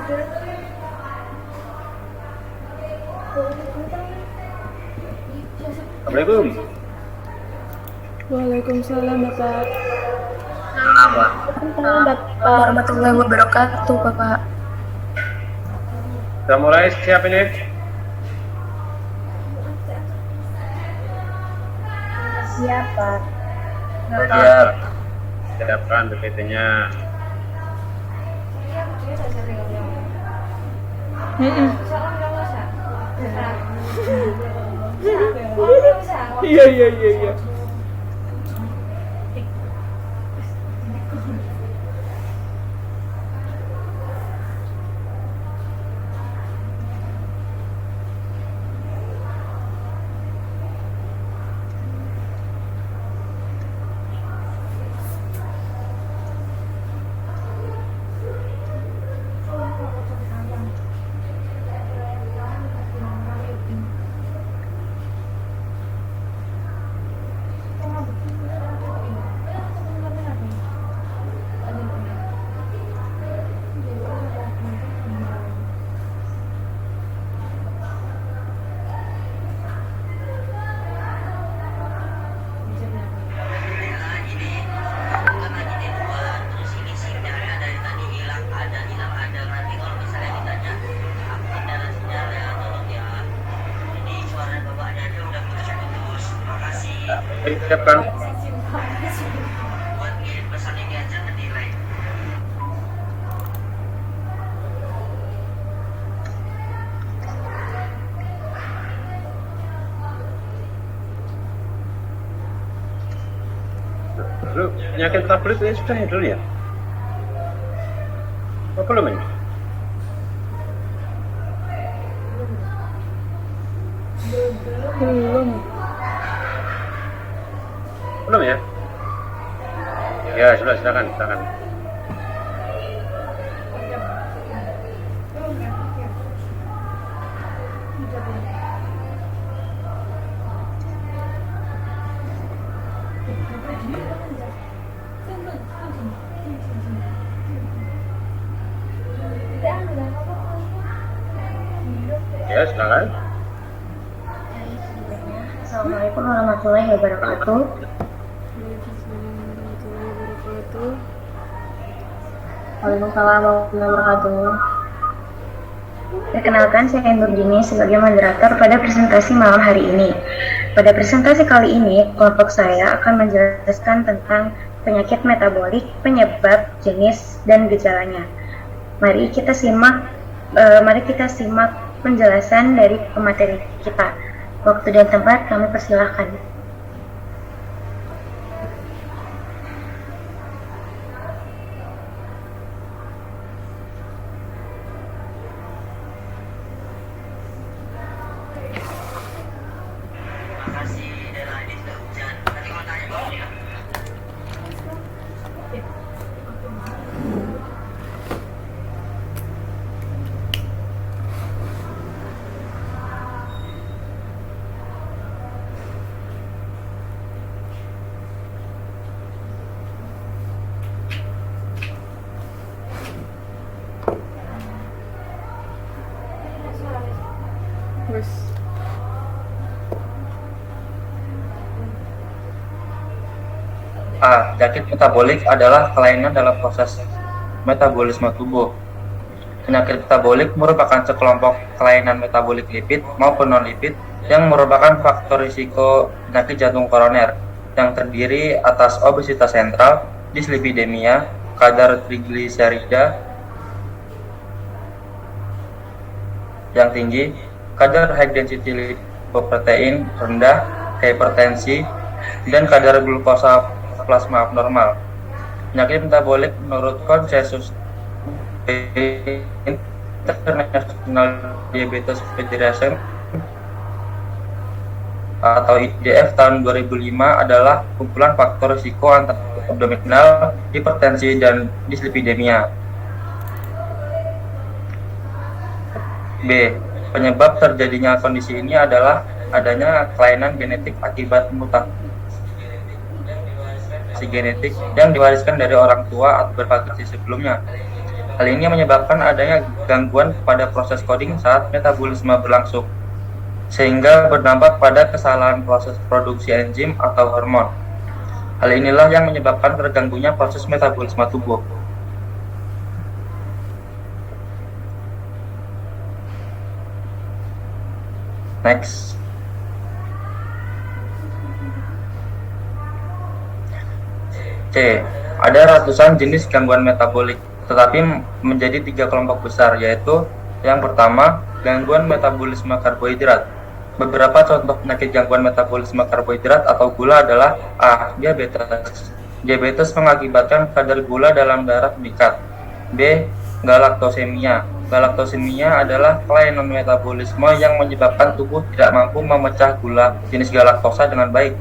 Assalamualaikum. Waalaikumsalam Bapak. Waalaikumsalam warahmatullahi wabarakatuh, Bapak. Sudah mulai siap ini? Siapa? Siap. Siapkan PPT-nya. Iya. Siapkan. Lalu penyakit tablet ini sudah ya dulu ya? Apa belum ini? Belum ya? Ya sudah, silakan. Ya, silakan. Assalamualaikum warahmatullahi wabarakatuh. Waalaikumsalam warahmatullahi wabarakatuh. Perkenalkan, saya Nurdini sebagai moderator pada presentasi malam hari ini. Pada presentasi kali ini, kelompok saya akan menjelaskan tentang penyakit metabolik, penyebab, jenis, dan gejalanya. Mari kita simak penjelasan dari pemateri kita. Waktu dan tempat kami persilahkan. A. Penyakit metabolik adalah kelainan dalam proses metabolisme tubuh. Penyakit metabolik merupakan sekelompok kelainan metabolik lipid maupun non-lipid yang merupakan faktor risiko penyakit jantung koroner yang terdiri atas obesitas sentral, dislipidemia, kadar trigliserida yang tinggi, kadar high density lipoprotein rendah, hipertensi, dan kadar glukosa plasma abnormal. Penyakit metabolik menurut konsensus International Diabetes Federation atau IDF tahun 2005 adalah kumpulan faktor risiko antara abdominal, hipertensi, dan dislipidemia. B. Penyebab terjadinya kondisi ini adalah adanya kelainan genetik akibat mutasi genetik yang diwariskan dari orang tua atau berpatrisi sebelumnya. Hal ini menyebabkan adanya gangguan pada proses coding saat metabolisme berlangsung, sehingga berdampak pada kesalahan proses produksi enzim atau hormon. Hal inilah yang menyebabkan terganggunya proses metabolisme tubuh. Next. C. Ada ratusan jenis gangguan metabolik, tetapi menjadi 3 kelompok besar, yaitu yang pertama, gangguan metabolisme karbohidrat. Beberapa contoh penyakit gangguan metabolisme karbohidrat atau gula adalah A. Diabetes. Diabetes mengakibatkan kadar gula dalam darah meningkat. B. Galaktosemia. Galaktosemia adalah kelainan metabolisme yang menyebabkan tubuh tidak mampu memecah gula jenis galaktosa dengan baik.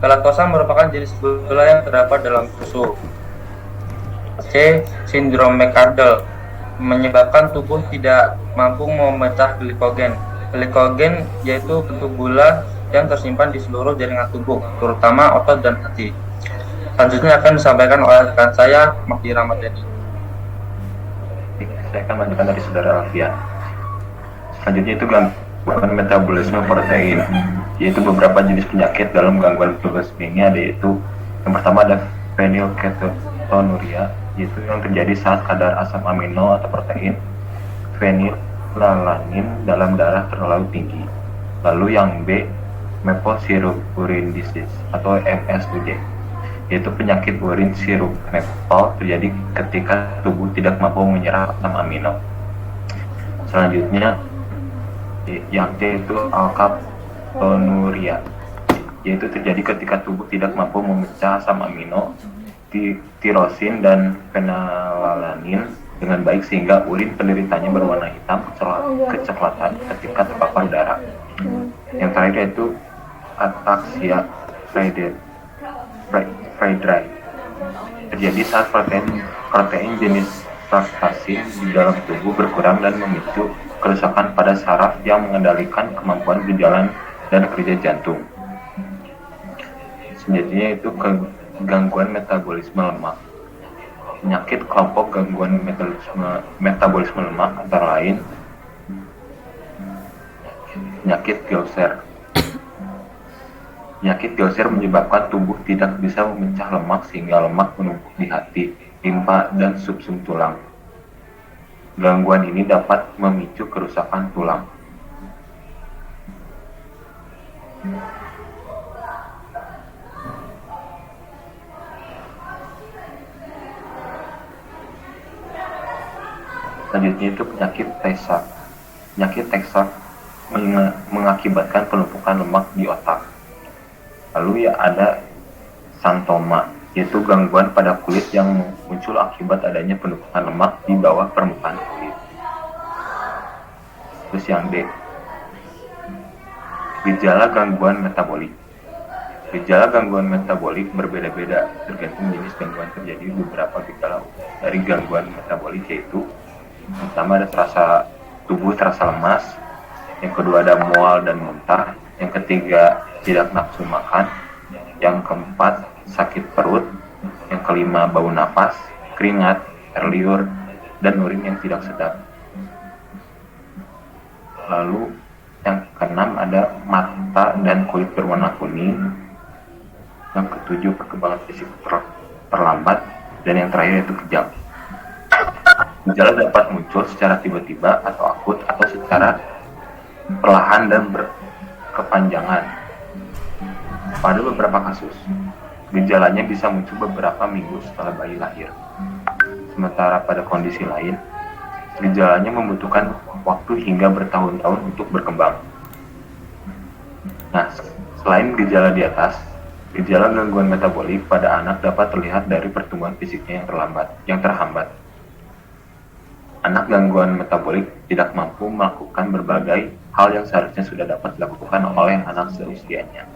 Galaktosa merupakan jenis gula yang terdapat dalam susu. C. Sindrom McArdle menyebabkan tubuh tidak mampu memecah glikogen. Glikogen yaitu bentuk gula yang tersimpan di seluruh jaringan tubuh, terutama otot dan hati. Selanjutnya akan disampaikan oleh rekan saya, Mahdi Ramadhani. Saya akan melanjutkan dari saudara Alfian. Selanjutnya itu gangguan metabolisme protein, yaitu beberapa jenis penyakit dalam gangguan metabolisme ini ada yaitu yang pertama ada phenylketonuria, yaitu yang terjadi saat kadar asam amino atau protein fenilalanin dalam darah terlalu tinggi. Lalu yang B, maple syrup urine disease atau MSUD, yaitu penyakit urin sirup maple terjadi ketika tubuh tidak mampu menyerap asam amino. Selanjutnya yang C itu alkaptonuria, yaitu terjadi ketika tubuh tidak mampu memecah asam amino, tirosin dan fenilalanin dengan baik sehingga urin penderitanya berwarna hitam kecoklatan ketika terpapar darah. Yang terakhir yaitu ataxia Friedreich, terjadi saat protein jenis fruktasin di dalam tubuh berkurang dan memicu kerusakan pada saraf yang mengendalikan kemampuan berjalan dan kerja jantung. Selanjutnya itu gangguan metabolisme lemak. Penyakit kelompok gangguan metabolisme lemak antara lain penyakit Gaucher. Penyakit Gaucher menyebabkan tubuh tidak bisa memecah lemak sehingga lemak menumpuk di hati, limpa, dan sumsum tulang. Gangguan ini dapat memicu kerusakan tulang. Selanjutnya itu penyakit Tay-Sachs. Penyakit Tay-Sachs mengakibatkan penumpukan lemak di otak. Lalu ya ada xanthoma, yaitu gangguan pada kulit yang muncul akibat adanya penumpukan lemak di bawah permukaan kulit. Terus yang D, gejala gangguan metabolik. Gejala gangguan metabolik berbeda-beda tergantung jenis gangguan. Terjadi beberapa gejala dari gangguan metabolik, yaitu yang pertama ada tubuh terasa lemas, yang kedua ada mual dan muntah, yang ketiga tidak nafsu makan, yang keempat sakit perut, yang kelima bau napas, keringat, air liur, dan urin yang tidak sedap. Lalu yang keenam ada mata dan kulit berwarna kuning, yang ketujuh perkembangan fisik terlambat, dan yang terakhir itu kejang. Gejala dapat muncul secara tiba-tiba atau akut atau secara perlahan dan berkepanjangan. Pada beberapa kasus, gejalanya bisa muncul beberapa minggu setelah bayi lahir. Sementara pada kondisi lain, gejalanya membutuhkan waktu hingga bertahun-tahun untuk berkembang. Nah, selain gejala di atas, gejala gangguan metabolik pada anak dapat terlihat dari pertumbuhan fisiknya yang terhambat. Anak gangguan metabolik tidak mampu melakukan berbagai hal yang seharusnya sudah dapat dilakukan oleh anak seusianya.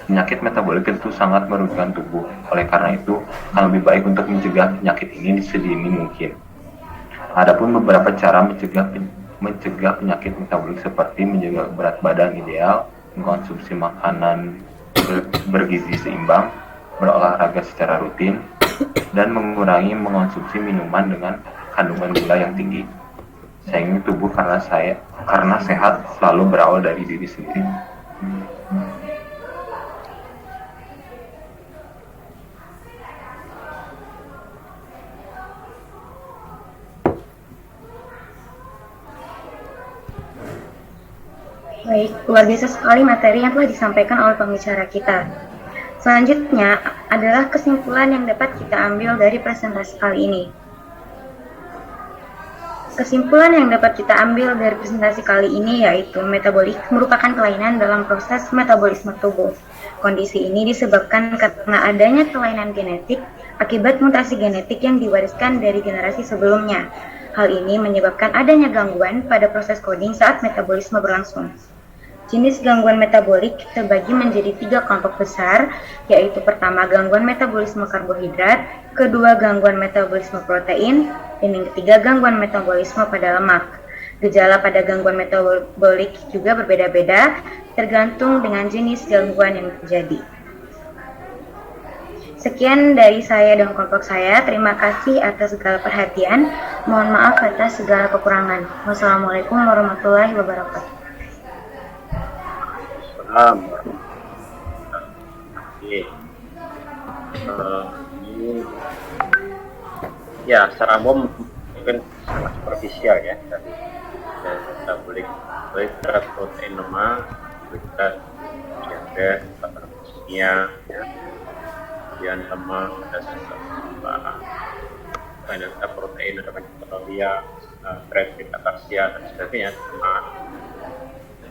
Penyakit metabolik tentu sangat merugikan tubuh. Oleh karena itu, akan lebih baik untuk mencegah penyakit ini sedini mungkin. Adapun beberapa cara mencegah penyakit metabolik seperti menjaga berat badan ideal, mengkonsumsi makanan bergizi seimbang, berolahraga secara rutin, dan mengurangi mengonsumsi minuman dengan kandungan gula yang tinggi. Sayangi tubuh karena sehat selalu berawal dari diri sendiri. Baik, luar biasa sekali materi yang telah disampaikan oleh pembicara kita. Selanjutnya adalah kesimpulan yang dapat kita ambil dari presentasi kali ini. Kesimpulan yang dapat kita ambil dari presentasi kali ini yaitu metabolik merupakan kelainan dalam proses metabolisme tubuh. Kondisi ini disebabkan karena adanya kelainan genetik akibat mutasi genetik yang diwariskan dari generasi sebelumnya. Hal ini menyebabkan adanya gangguan pada proses coding saat metabolisme berlangsung. Jenis gangguan metabolik terbagi menjadi 3 kelompok besar, yaitu pertama gangguan metabolisme karbohidrat, kedua gangguan metabolisme protein, dan yang ketiga gangguan metabolisme pada lemak. Gejala pada gangguan metabolik juga berbeda-beda, tergantung dengan jenis gangguan yang terjadi. Sekian dari saya dan kelompok saya. Terima kasih atas segala perhatian. Mohon maaf atas segala kekurangan. Wassalamualaikum warahmatullahi wabarakatuh. Ini ya secara umum mungkin sangat superficial ya dari metabolik berat protein lemak, berat diabetes, kimia, ya, kemudian lemak, ada ada protein, ada kaloria, berat ataksia dan sebagainya.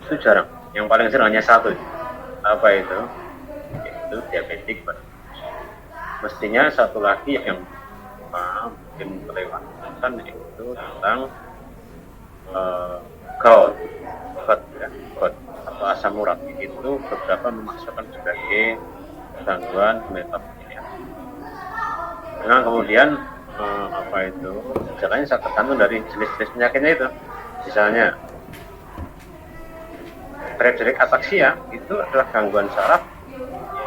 Itu jarang. Yang paling sering hanya satu, apa itu? Yaitu diabetik. Mestinya satu lagi yang mungkin kelewatan itu tentang gout atau asam urat. Itu beberapa memasukkan sebagai gangguan metabolik. Nah kemudian apa itu? Misalnya tergantung dari jenis-jenis penyakitnya itu. Misalnya Friedreich ataksia itu adalah gangguan saraf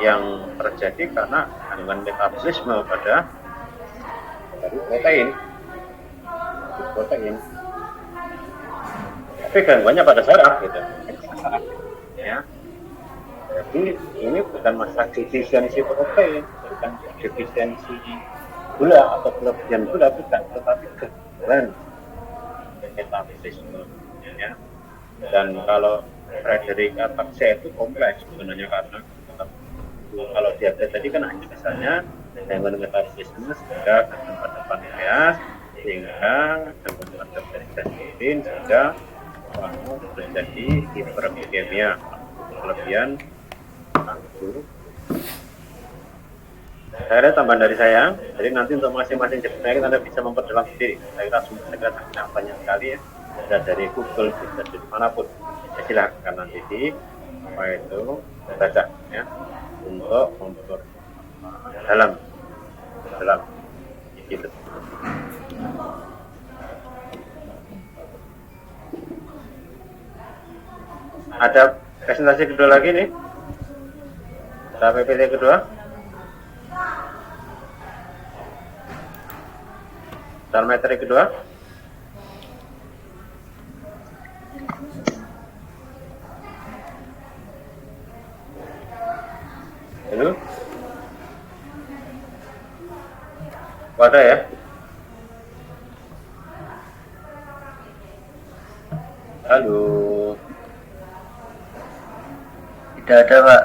yang terjadi karena gangguan metabolisme pada dari protein. Tapi gangguannya pada saraf gitu. Ya. Jadi ini bukan masalah defisiensi protein, bukan defisiensi gula atau kelebihan gula, bukan, tetapi gangguan metabolisme. Ya. Dan kalau Friedreich ataksia itu kompleks sebenarnya karena kalau diabetes tadi kan hanya misalnya gangguan metabolisme sehingga gangguan pada pankreas, sehingga gangguan pada insulin, sehingga terjadi hiperglikemia, kelebihan karbo. Ada tambahan dari saya, jadi nanti untuk masing-masing jenis penyakit Anda bisa memperdalam sendiri. Saya kira banyak sekali ya, bisa dari Google, bisa dari manapun. Silahkan nanti di apa itu baca ya untuk memperdalam gitu. Ada presentasi kedua lagi nih, ada PPT kedua, dan materi kedua. Halo, wadah ya. Halo, Tidak ada, Pak.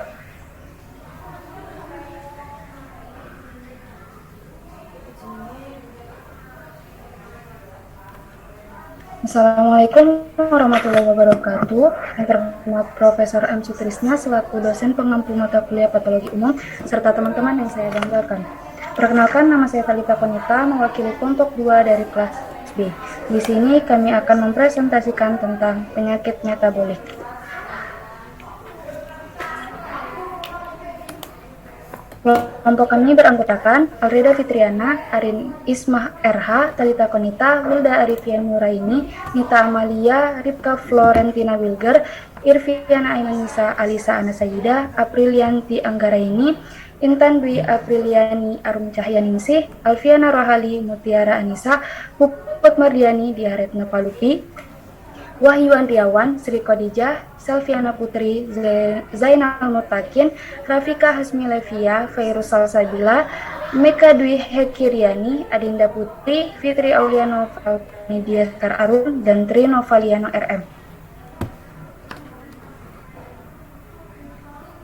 Assalamualaikum warahmatullahi wabarakatuh. Yang terhormat Profesor M. Sutrisna selaku dosen pengampu mata kuliah patologi umum serta teman-teman yang saya banggakan. Perkenalkan, nama saya Talita Konita, mewakili kelompok 2 dari kelas B. Di sini kami akan mempresentasikan tentang penyakit metabolik. Kelompok kami beranggotakan Alreda Fitriana, Arin Ismah RH, Talita Konita, Wilda Arifian Nuraini, Nita Amalia, Ripka Florentina Wilger, Irviana Aimanisa Alisa Anasayida, Aprilianti Anggaraini, Intan Dwi Apriliani Arum Cahyaningsih, Alfiana Rohali Mutiara Anissa, Puput Mardiani Diaretna Palupi, Wahyu Andriawan, Sri Khadijah, Selviana Putri, Zainal Mutakin, Rafika Hasmi Levia, Fairuz Salsabila, Meka Dwi Hekiriani, Adinda Putri, Fitri Auliano Media Sekar Arum, dan Tri Novaliano RM.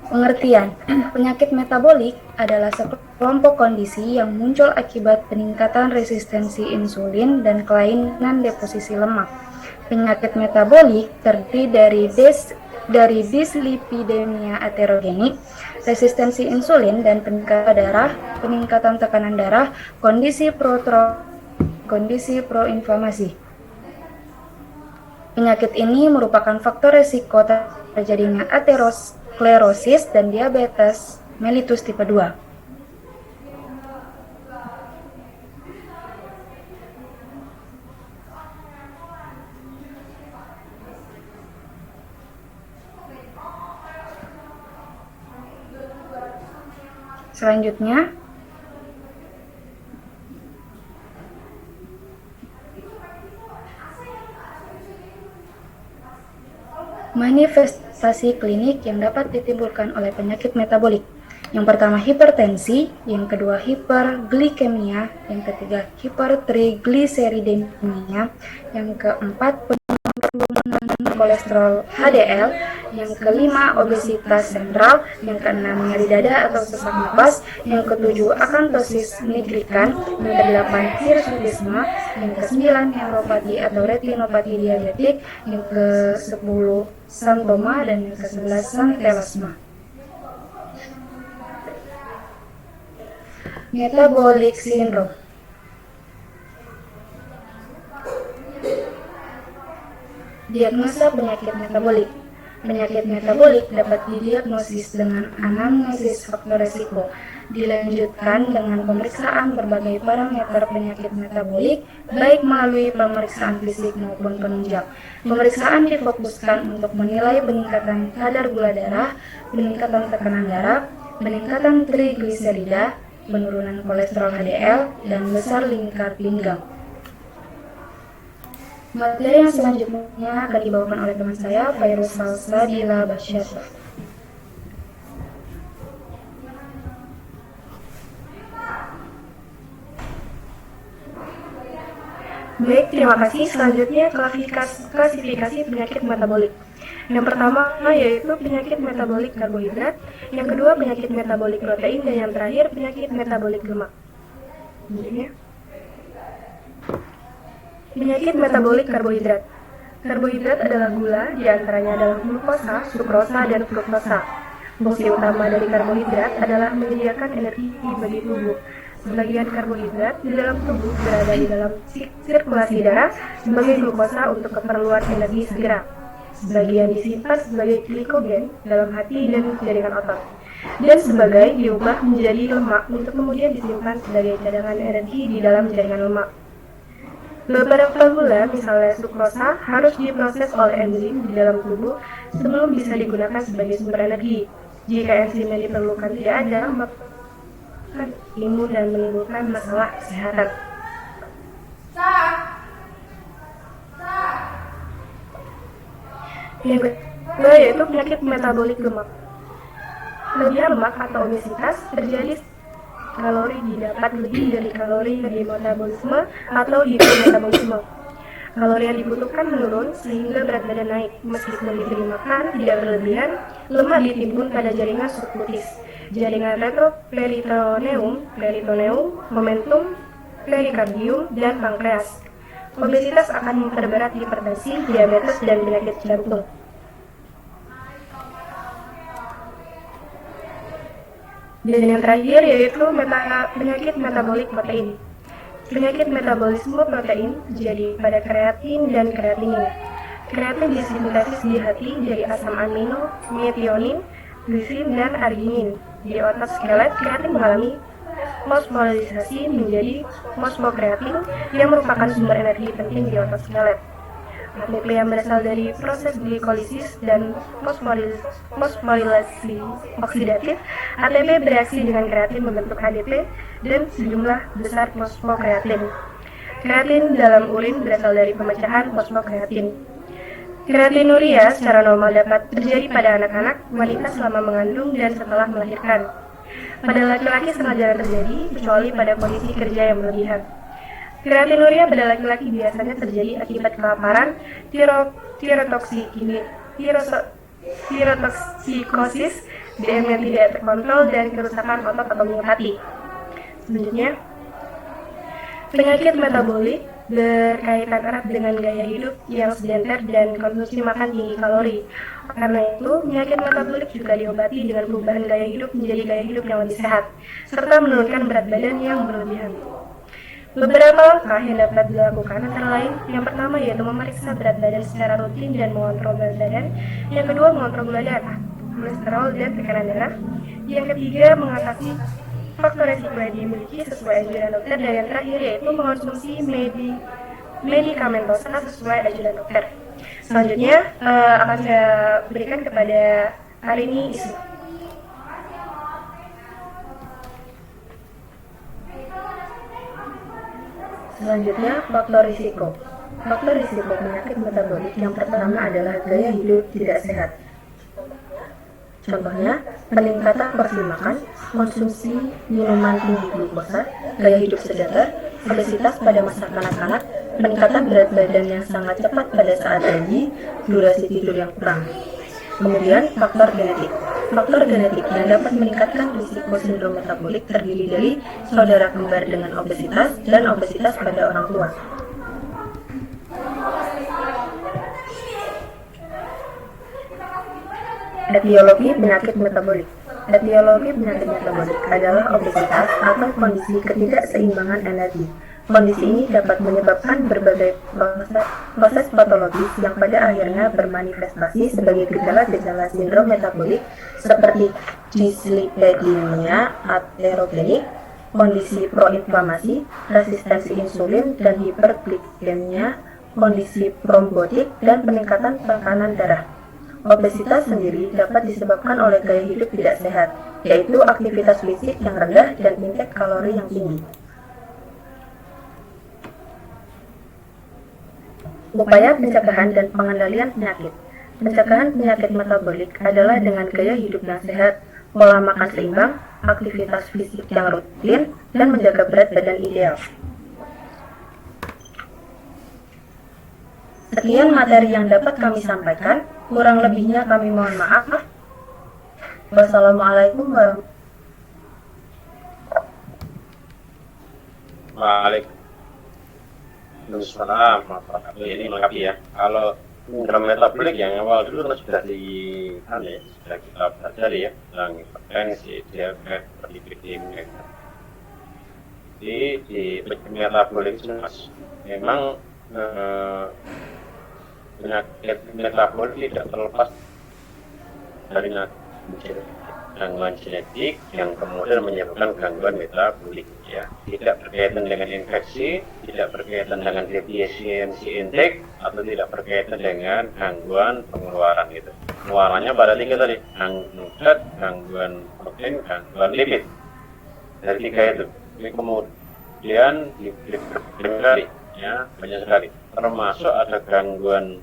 Pengertian, penyakit metabolik adalah sekelompok kondisi yang muncul akibat peningkatan resistensi insulin dan kelainan deposisi lemak. Penyakit metabolik terdiri dari dislipidemia aterogenik, resistensi insulin dan peningkatan tekanan darah, kondisi proinflamasi. Penyakit ini merupakan faktor resiko terjadinya aterosklerosis dan diabetes mellitus tipe 2. Selanjutnya, manifestasi klinik yang dapat ditimbulkan oleh penyakit metabolik. Yang pertama hipertensi, yang kedua hiperglikemia, yang ketiga hipertrigliseridemia, yang keempat penurunan kolesterol HDL, yang kelima obesitas sentral, yang keenam nyeri dada atau sesak napas, yang ketujuh akantosis nigricans, yang kedelapan hirsutisme, yang kesembilan neuropati atau retinopati diabetik, yang ke-10 santoma, dan yang ke-11 santelasma. Metabolic syndrome. Diagnosa penyakit metabolik. Penyakit metabolik dapat didiagnosis dengan anamnesis faktor resiko, dilanjutkan dengan pemeriksaan berbagai parameter penyakit metabolik, baik melalui pemeriksaan fisik maupun penunjang. Pemeriksaan difokuskan untuk menilai peningkatan kadar gula darah, peningkatan tekanan darah, peningkatan trigliserida, penurunan kolesterol HDL, dan besar lingkar pinggang. Materi yang selanjutnya akan dibawakan oleh teman saya, Fairuz Salsabila Basyar. Baik, terima kasih. Selanjutnya klasifikasi penyakit metabolik. Yang pertama yaitu penyakit metabolik karbohidrat, yang kedua penyakit metabolik protein, dan yang terakhir penyakit metabolik lemak. Penyakit metabolik karbohidrat. Karbohidrat adalah gula, diantaranya adalah glukosa, sukrosa, dan fruktosa. Fungsi utama dari karbohidrat adalah menyediakan energi bagi tubuh. Sebagian karbohidrat di dalam tubuh berada di dalam sirkulasi darah sebagai glukosa untuk keperluan energi segera. Sebagian disimpan sebagai glikogen dalam hati dan jaringan otot, dan sebagai diubah menjadi lemak untuk kemudian disimpan sebagai cadangan energi di dalam jaringan lemak. Beberapa gula, misalnya sukrosa, harus diproses oleh enzim di dalam tubuh sebelum bisa digunakan sebagai sumber energi. Jika enzim yang diperlukan tidak ada, maka imun dan menimbulkan masalah kesehatan. Yang kedua yaitu penyakit metabolik lemak. Kelebihan lemak atau obesitas terjadi kalori didapat lebih dari kalori di metabolisme atau hipermetabolisme. Kalori yang dibutuhkan menurun sehingga berat badan naik. Meskipun diberi makan tidak berlebihan, lemak ditimbun pada jaringan subkutis, jaringan retroperitoneum, momentum, perikardium, dan pankreas. Obesitas akan memperberat hipertensi, diabetes, dan penyakit jantung. Dan yang terakhir yaitu penyakit metabolik protein. Penyakit metabolisme protein terjadi pada kreatin dan kreatinin. Kreatin disintesis di hati dari asam amino, metionin, glisin, dan arginin. Di otot skelet, kreatin mengalami fosforylisasi menjadi fosfokreatin yang merupakan sumber energi penting di otot skelet. ATP yang berasal dari proses glikolisis dan fosforilasi oksidatif. ATP bereaksi dengan kreatin membentuk ADP dan sejumlah besar fosfokreatin. Kreatin dalam urin berasal dari pemecahan fosfokreatin. Kreatinuria secara normal dapat terjadi pada anak-anak, wanita selama mengandung dan setelah melahirkan. Pada laki-laki setengah jarang terjadi, kecuali pada kondisi kerja yang berlebihan. Kreatinuria pada laki-laki biasanya terjadi akibat kelaparan, tirotoksikosis, DM yang tidak terkontrol, dan kerusakan otot atau miopati. Selanjutnya, penyakit metabolik berkaitan erat dengan gaya hidup yang sedenter dan konsumsi makan tinggi kalori. Karena itu, penyakit metabolik juga diobati dengan perubahan gaya hidup menjadi gaya hidup yang lebih sehat, serta menurunkan berat badan yang berlebihan. Beberapa langkah yang dapat dilakukan antara lain, yang pertama yaitu memeriksa berat badan secara rutin dan mengontrol berat badan. Yang kedua, mengontrol gula darah, kolesterol, dan tekanan darah. Yang ketiga, mengatasi faktor resiko yang dimiliki sesuai anjuran dokter, dan yang terakhir yaitu mengonsumsi medikamentosa sesuai anjuran dokter. Selanjutnya akan saya berikan kepada Arini Isma. Selanjutnya, faktor risiko. Faktor risiko penyakit metabolik yang pertama adalah gaya hidup tidak sehat. Contohnya, peningkatan porsi makan, konsumsi minuman tinggi glukosa, gaya hidup sedater, obesitas pada masa kanak-kanak, peningkatan berat badan yang sangat cepat pada saat bayi, durasi tidur yang kurang. Kemudian, faktor genetik. Faktor genetik yang dapat meningkatkan risiko sindrom metabolik terdiri dari saudara kembar dengan obesitas dan obesitas pada orang tua. Etiologi penyakit metabolik. Etiologi penyakit metabolik adalah obesitas atau kondisi ketidakseimbangan energi. Kondisi ini dapat menyebabkan berbagai proses patologis yang pada akhirnya bermanifestasi sebagai gejala-gejala sindrom metabolik seperti dislipidemia aterogenik, kondisi proinflamasi, resistensi insulin dan hiperglikemia, kondisi trombotik, dan peningkatan tekanan darah. Obesitas sendiri dapat disebabkan oleh gaya hidup tidak sehat, yaitu aktivitas fisik yang rendah dan intake kalori yang tinggi. Upaya pencegahan dan pengendalian penyakit. Pencegahan penyakit metabolik adalah dengan gaya hidup yang sehat, pola makan seimbang, aktivitas fisik yang rutin, dan menjaga berat badan ideal. Sekian materi yang dapat kami sampaikan, kurang lebihnya kami mohon maaf. Wassalamualaikum warahmatullahi Waalaikumsalam. Ini melengkapi ya. Kalau sindrom metabolik yang awal dulu kan sudah sudah kita pelajari ya, tentang hipertensi, diabetes, hiperlipidemia. Di metabolik mas, memang penyakit metabolik tidak terlepas dari gangguan genetik yang kemudian menyebabkan gangguan metabolik ya, tidak berkaitan dengan infeksi, tidak berkaitan dengan defisiensi intake, atau tidak berkaitan dengan gangguan pengeluaran gitu. Pengeluarannya pada tiga tadi, gangguan zat, gangguan protein, gangguan lipid. Dari tiga itu. Ini kemudian diberi ya, banyak sekali. Termasuk ada gangguan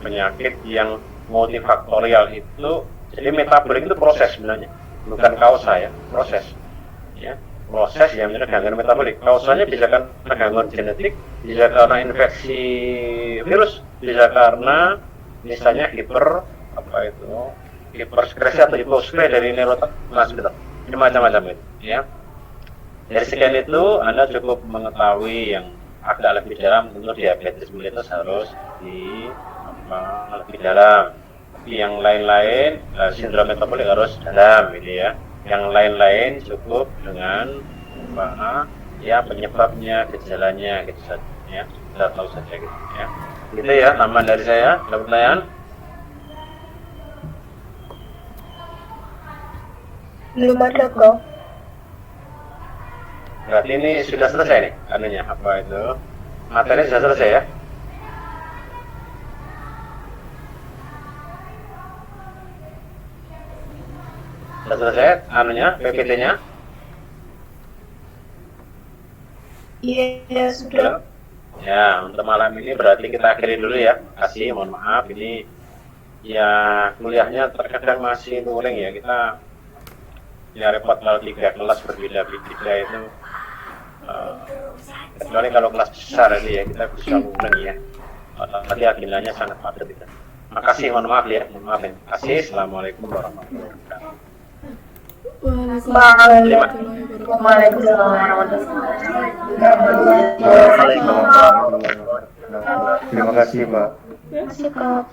penyakit yang multifaktorial itu. Jadi metabolik itu proses sebenarnya, bukan kausa ya, proses ya, proses yang menyebabkan gangguan metabolik. Kausanya bisa karena gangguan genetik, bisa karena infeksi virus, bisa karena misalnya hiperskresi atau hipokskresi dari neurotransmitter. Ini macam-macam itu ya. Dari sekian itu Anda cukup mengetahui yang agak lebih dalam. Tentu diabetes mellitus harus lebih dalam. Tapi yang lain-lain sindrom metabolik harus dalam ini ya. Yang lain-lain cukup dengan ya penyebabnya, gejalanya gitu saja ya. Kita tahu saja gitu ya. Gitu ya, tambahan dari saya. Ada pertanyaan? Belum ada kok. Berarti ini sudah selesai nih anunya, apa itu Materi sudah selesai ya? Sudah selesai anunya, PPT-nya? Iya, sudah. Ya, untuk malam ini berarti kita akhiri dulu ya. Kasih, mohon maaf ini ya kuliahnya terkadang masih luring ya. Kita ya repot kalau 3 kelas berbeda-beda itu. Kecuali kalau kelas besar ini ya kita bisa luring ya. Tadi agendanya sangat padat itu. Makasih, mohon maaf ya. Mohon maaf ya. Makasih. Assalamualaikum warahmatullahi wabarakatuh. Waalaikumsalam warahmatullahi wabarakatuh. Terima kasih, Pak. Terima kasih, Kak.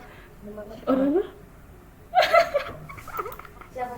Siapa?